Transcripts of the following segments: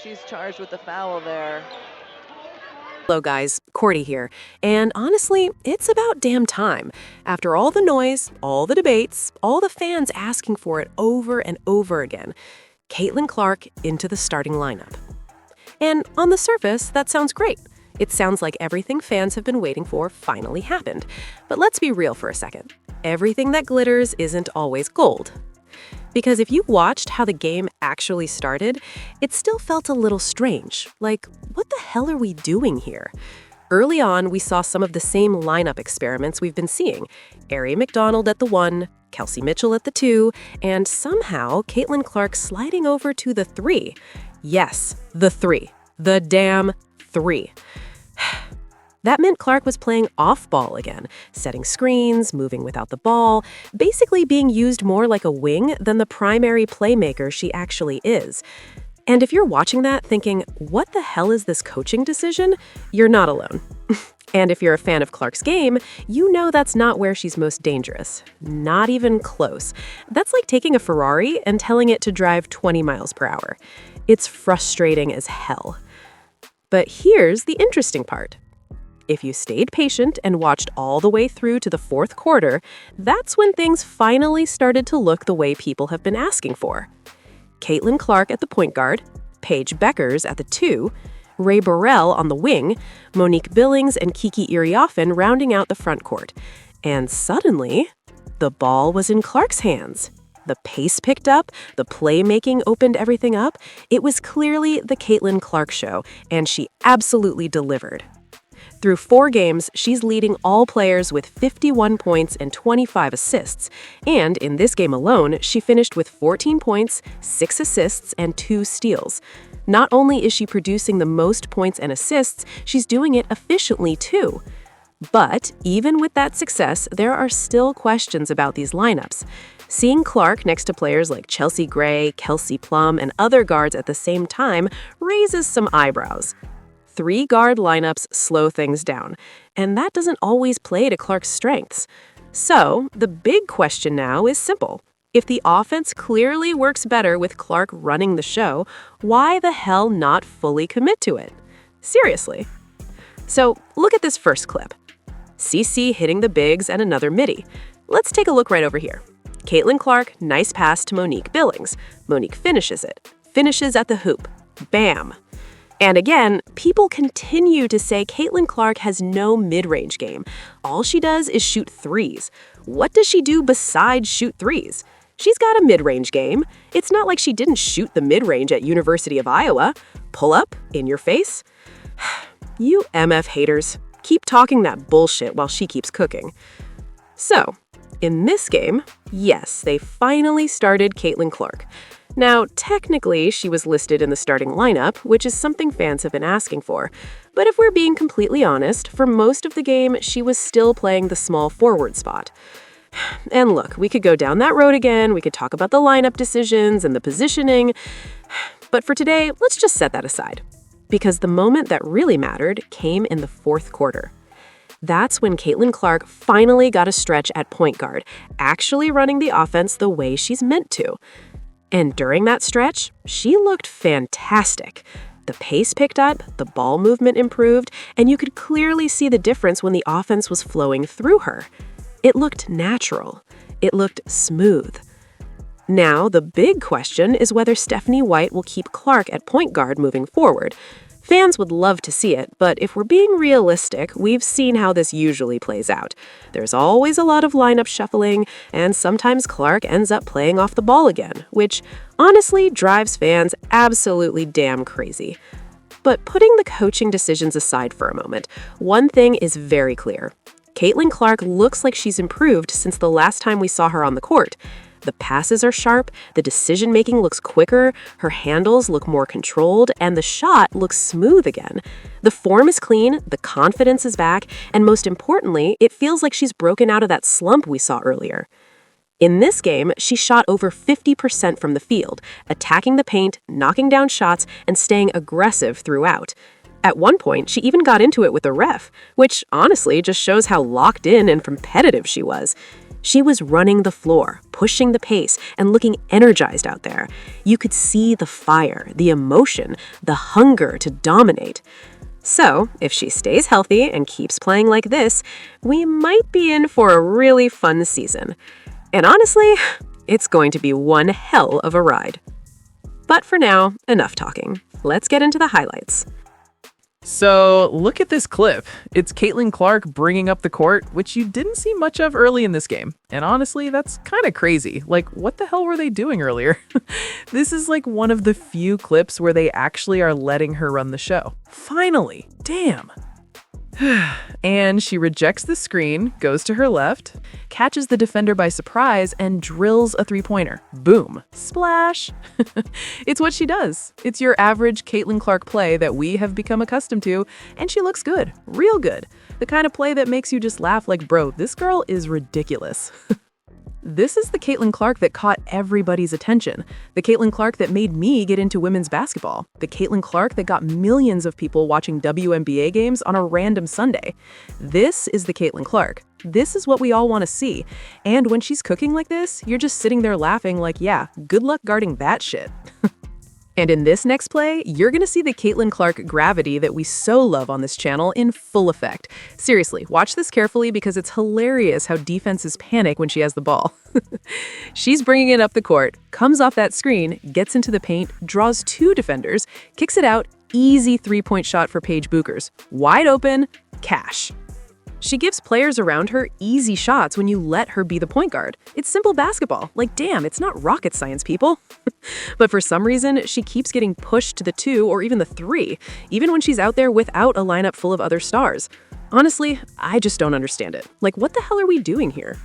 She's charged with the foul there. Hello guys, Cordy here. And honestly, it's about damn time. After all the noise, all the debates, all the fans asking for it over and over again, Caitlin Clark into the starting lineup. And on the surface, that sounds great. It sounds like everything fans have been waiting for finally happened. But let's be real for a second. Everything that glitters isn't always gold. Because if you watched how the game actually started, it still felt a little strange. Like, what the hell are we doing here? Early on, we saw some of the same lineup experiments we've been seeing. Aari McDonald at the 1, Kelsey Mitchell at the 2, and somehow Caitlin Clark sliding over to the 3. Yes, the 3. The damn 3. That meant Clark was playing off-ball again, setting screens, moving without the ball, basically being used more like a wing than the primary playmaker she actually is. And if you're watching that thinking, what the hell is this coaching decision? You're not alone. And if you're a fan of Clark's game, you know that's not where she's most dangerous. Not even close. That's like taking a Ferrari and telling it to drive 20 miles per hour. It's frustrating as hell. But here's the interesting part. If you stayed patient and watched all the way through to the fourth quarter, that's when things finally started to look the way people have been asking for. Caitlin Clark at the point guard, Paige Beckers at the 2, Ray Burrell on the wing, Monique Billings and Kiki Iriafen rounding out the front court. And suddenly, the ball was in Clark's hands. The pace picked up, the playmaking opened everything up. It was clearly the Caitlin Clark show, and she absolutely delivered. Through 4 games, she's leading all players with 51 points and 25 assists. And in this game alone, she finished with 14 points, 6 assists, and 2 steals. Not only is she producing the most points and assists, she's doing it efficiently too. But even with that success, there are still questions about these lineups. Seeing Clark next to players like Chelsea Gray, Kelsey Plum, and other guards at the same time raises some eyebrows. 3-guard lineups slow things down, and that doesn't always play to Clark's strengths. So, the big question now is simple. If the offense clearly works better with Clark running the show, why the hell not fully commit to it? Seriously. So, look at this first clip. CC hitting the bigs and another midi. Let's take a look right over here. Caitlin Clark, nice pass to Monique Billings. Monique finishes it. Finishes at the hoop. Bam! And again, people continue to say Caitlin Clark has no mid-range game. All she does is shoot threes. What does she do besides shoot threes? She's got a mid-range game. It's not like she didn't shoot the mid-range at University of Iowa. Pull up, in your face. You MF haters, keep talking that bullshit while she keeps cooking. So, in this game, yes, they finally started Caitlin Clark. Now, technically, she was listed in the starting lineup, which is something fans have been asking for. But if we're being completely honest, for most of the game, she was still playing the small forward spot. And look, we could go down that road again, we could talk about the lineup decisions and the positioning. But for today, let's just set that aside. Because the moment that really mattered came in the fourth quarter. That's when Caitlin Clark finally got a stretch at point guard, actually running the offense the way she's meant to. And during that stretch, she looked fantastic. The pace picked up, the ball movement improved, and you could clearly see the difference when the offense was flowing through her. It looked natural. It looked smooth. Now, the big question is whether Stephanie White will keep Clark at point guard moving forward. Fans would love to see it, but if we're being realistic, we've seen how this usually plays out. There's always a lot of lineup shuffling, and sometimes Clark ends up playing off the ball again, which honestly drives fans absolutely damn crazy. But putting the coaching decisions aside for a moment, one thing is very clear. Caitlin Clark looks like she's improved since the last time we saw her on the court. The passes are sharp, the decision-making looks quicker, her handles look more controlled, and the shot looks smooth again. The form is clean, the confidence is back, and most importantly, it feels like she's broken out of that slump we saw earlier. In this game, she shot over 50% from the field, attacking the paint, knocking down shots, and staying aggressive throughout. At one point, she even got into it with the ref, which honestly just shows how locked in and competitive she was. She was running the floor, pushing the pace, and looking energized out there. You could see the fire, the emotion, the hunger to dominate. So, if she stays healthy and keeps playing like this, we might be in for a really fun season. And honestly, it's going to be one hell of a ride. But for now, enough talking. Let's get into the highlights. So, look at this clip. It's Caitlin Clark bringing up the court, which you didn't see much of early in this game. And honestly, that's kind of crazy. Like, what the hell were they doing earlier? This is like one of the few clips where they actually are letting her run the show. Finally! Damn! And she rejects the screen, goes to her left, catches the defender by surprise, and drills a three-pointer. Boom. Splash. It's what she does. It's your average Caitlin Clark play that we have become accustomed to, and she looks good. Real good. The kind of play that makes you just laugh like, bro, this girl is ridiculous. This is the Caitlin Clark that caught everybody's attention. The Caitlin Clark that made me get into women's basketball. The Caitlin Clark that got millions of people watching WNBA games on a random Sunday. This is the Caitlin Clark. This is what we all want to see. And when she's cooking like this, you're just sitting there laughing like, yeah, good luck guarding that shit. And in this next play, you're going to see the Caitlin Clark gravity that we so love on this channel in full effect. Seriously, watch this carefully because it's hilarious how defenses panic when she has the ball. She's bringing it up the court, comes off that screen, gets into the paint, draws two defenders, kicks it out, easy three-point shot for Paige Buchers. Wide open, cash. She gives players around her easy shots when you let her be the point guard. It's simple basketball. Like, damn, it's not rocket science, people. But for some reason, she keeps getting pushed to the 2 or even the 3, even when she's out there without a lineup full of other stars. Honestly, I just don't understand it. Like, what the hell are we doing here?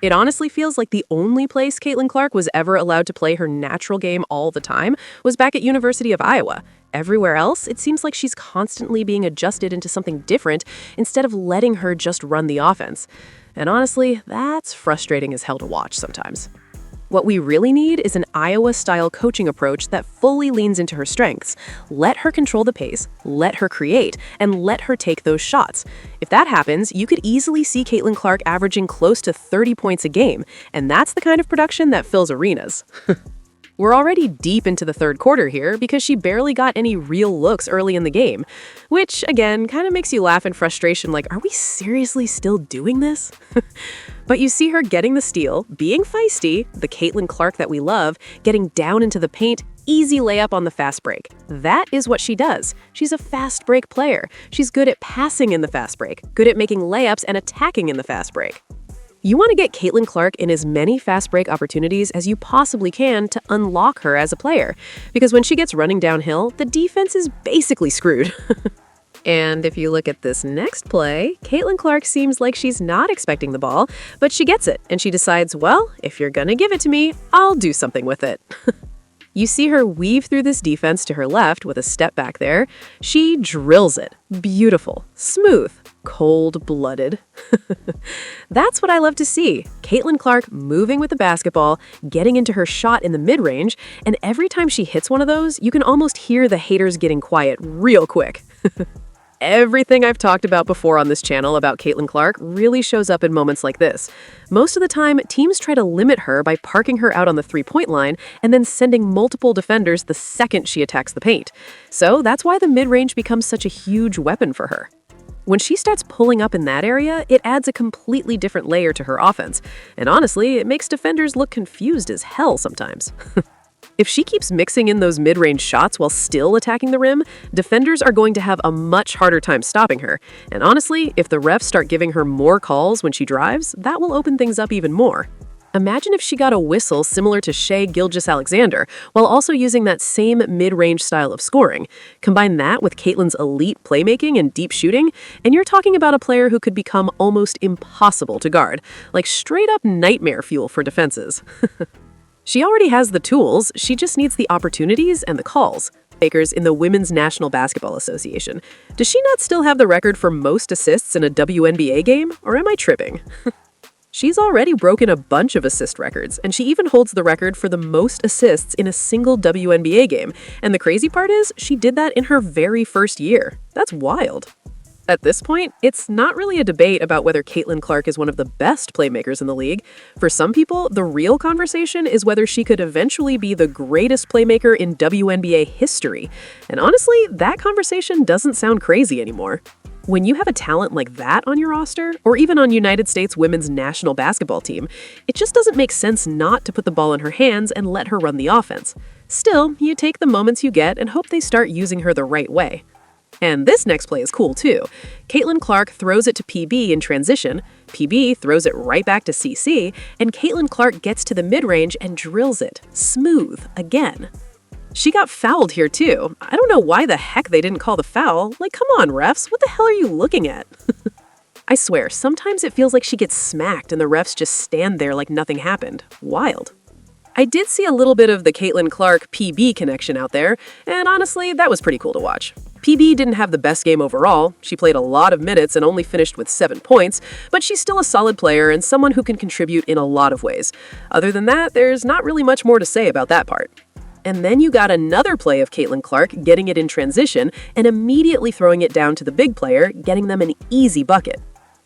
It honestly feels like the only place Caitlin Clark was ever allowed to play her natural game all the time was back at University of Iowa. Everywhere else, it seems like she's constantly being adjusted into something different instead of letting her just run the offense. And honestly, that's frustrating as hell to watch sometimes. What we really need is an Iowa-style coaching approach that fully leans into her strengths. Let her control the pace, let her create, and let her take those shots. If that happens, you could easily see Caitlin Clark averaging close to 30 points a game, and that's the kind of production that fills arenas. We're already deep into the third quarter here because she barely got any real looks early in the game, which, again, kind of makes you laugh in frustration like, are we seriously still doing this? But you see her getting the steal, being feisty, the Caitlin Clark that we love, getting down into the paint, easy layup on the fast break. That is what she does. She's a fast break player. She's good at passing in the fast break, good at making layups and attacking in the fast break. You want to get Caitlin Clark in as many fast break opportunities as you possibly can to unlock her as a player, because when she gets running downhill, the defense is basically screwed. And if you look at this next play, Caitlin Clark seems like she's not expecting the ball, but she gets it, and she decides, well, if you're gonna give it to me, I'll do something with it. You see her weave through this defense to her left with a step back there. She drills it. Beautiful, smooth, cold-blooded. That's what I love to see. Caitlin Clark moving with the basketball, getting into her shot in the mid-range, and every time she hits one of those, you can almost hear the haters getting quiet real quick. Everything I've talked about before on this channel about Caitlin Clark really shows up in moments like this. Most of the time, teams try to limit her by parking her out on the three-point line and then sending multiple defenders the second she attacks the paint. So that's why the mid-range becomes such a huge weapon for her. When she starts pulling up in that area, it adds a completely different layer to her offense. And honestly, it makes defenders look confused as hell sometimes. If she keeps mixing in those mid-range shots while still attacking the rim, defenders are going to have a much harder time stopping her. And honestly, if the refs start giving her more calls when she drives, that will open things up even more. Imagine if she got a whistle similar to Shai Gilgeous-Alexander, while also using that same mid-range style of scoring. Combine that with Caitlin's elite playmaking and deep shooting, and you're talking about a player who could become almost impossible to guard, like straight-up nightmare fuel for defenses. She already has the tools, she just needs the opportunities and the calls. Makers in the Women's National Basketball Association. Does she not still have the record for most assists in a WNBA game, or am I tripping? She's already broken a bunch of assist records, and she even holds the record for the most assists in a single WNBA game. And the crazy part is, she did that in her very first year. That's wild. At this point, it's not really a debate about whether Caitlin Clark is one of the best playmakers in the league. For some people, the real conversation is whether she could eventually be the greatest playmaker in WNBA history. And honestly, that conversation doesn't sound crazy anymore. When you have a talent like that on your roster, or even on United States women's national basketball team, it just doesn't make sense not to put the ball in her hands and let her run the offense. Still, you take the moments you get and hope they start using her the right way. And this next play is cool too. Caitlin Clark throws it to PB in transition, PB throws it right back to CC, and Caitlin Clark gets to the mid-range and drills it, smooth, again. She got fouled here too. I don't know why the heck they didn't call the foul. Like, come on, refs, what the hell are you looking at? I swear, sometimes it feels like she gets smacked and the refs just stand there like nothing happened. Wild. I did see a little bit of the Caitlin Clark PB connection out there, and honestly, that was pretty cool to watch. PB didn't have the best game overall. She played a lot of minutes and only finished with 7 points, but she's still a solid player and someone who can contribute in a lot of ways. Other than that, there's not really much more to say about that part. And then you got another play of Caitlin Clark getting it in transition and immediately throwing it down to the big player, getting them an easy bucket.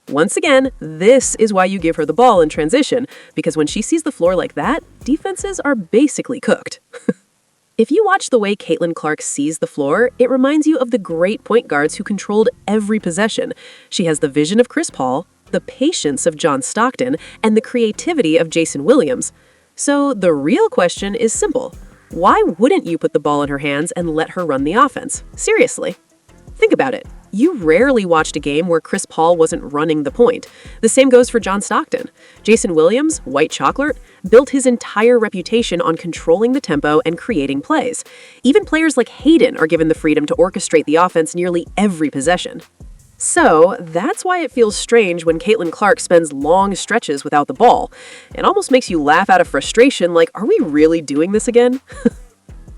Once again, this is why you give her the ball in transition, because when she sees the floor like that, defenses are basically cooked. If you watch the way Caitlin Clark sees the floor, it reminds you of the great point guards who controlled every possession. She has the vision of Chris Paul, the patience of John Stockton, and the creativity of Jason Williams. So the real question is simple. Why wouldn't you put the ball in her hands and let her run the offense? Seriously. Think about it. You rarely watched a game where Chris Paul wasn't running the point. The same goes for John Stockton. Jason Williams, white chocolate, built his entire reputation on controlling the tempo and creating plays. Even players like Hayden are given the freedom to orchestrate the offense nearly every possession. So, that's why it feels strange when Caitlin Clark spends long stretches without the ball. It almost makes you laugh out of frustration, like, are we really doing this again?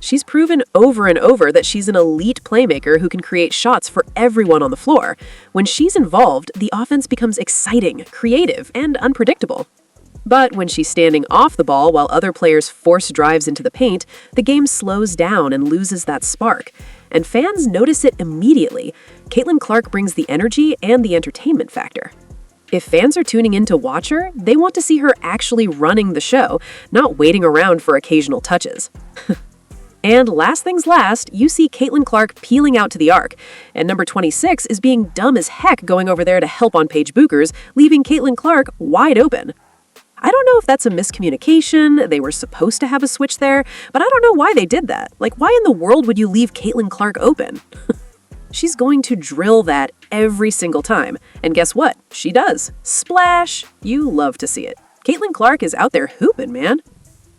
She's proven over and over that she's an elite playmaker who can create shots for everyone on the floor. When she's involved, the offense becomes exciting, creative, and unpredictable. But when she's standing off the ball while other players force drives into the paint, the game slows down and loses that spark. And fans notice it immediately. Caitlin Clark brings the energy and the entertainment factor. If fans are tuning in to watch her, they want to see her actually running the show, not waiting around for occasional touches. And last things last, you see Caitlin Clark peeling out to the arc, and number 26 is being dumb as heck going over there to help on Paige Buchers, leaving Caitlin Clark wide open. I don't know if that's a miscommunication, they were supposed to have a switch there, but I don't know why they did that. Like, why in the world would you leave Caitlin Clark open? She's going to drill that every single time, and guess what? She does. Splash! You love to see it. Caitlin Clark is out there hooping, man.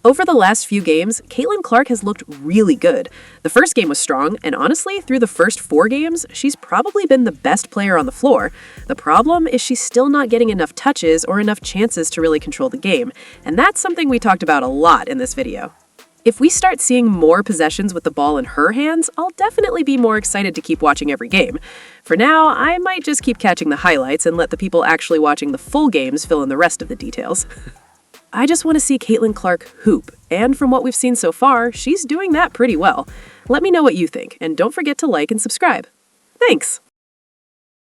Over the last few games, Caitlin Clark has looked really good. The first game was strong, and honestly, through the first 4 games, she's probably been the best player on the floor. The problem is she's still not getting enough touches or enough chances to really control the game, and that's something we talked about a lot in this video. If we start seeing more possessions with the ball in her hands, I'll definitely be more excited to keep watching every game. For now, I might just keep catching the highlights and let the people actually watching the full games fill in the rest of the details. I just want to see Caitlin Clark hoop, and from what we've seen so far, she's doing that pretty well. Let me know what you think, and don't forget to like and subscribe. Thanks!